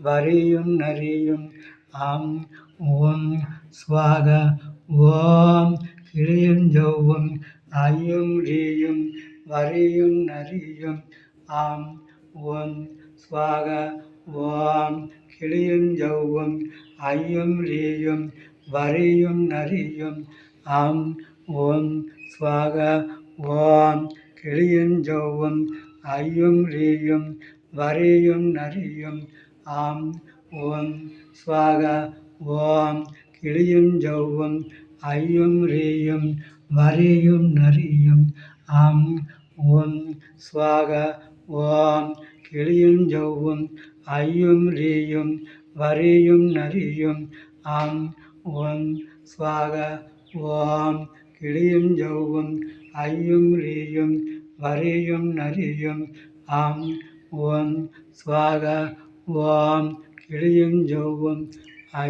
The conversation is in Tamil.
வரியும் நரியும் ஆம் ஓம் ஸ்வாக ஓம் கிளியும் ஜவ்வும் ஐயும் ரீயும் வரியும் நரியும் ஆம் ஓம் ஸ்வாக ஓம் கிளியும் ஜவ்வும் ஐயும் ரீயும் வரியும் நரியும் ஆம் ஓம் ஸ்வாக ஓம் கிளியும் ஜவ்வும் ஐயும் ரீயும் வரியும் நரியும் ஆம் ஓம் ஸ்வாக ஓம் கிளியும் ஜவ்வும் ஐயும் ரீயும் வரியும் நரியும் ஆம் ஓம் ஸ்வாக ஓம் கிளியும் ஜவ்வும் ஐயும் ரீயும் வரியும் நரியும் ஆம் ஓம் ஸ்வாக ஓம் கிளியும் ஜவ்வும் ஐயும் ரீயும் வரியும் நரியும் ஆம் ஓம் ஸ்வாக ஓம் கிளியும் ஜவ்வும்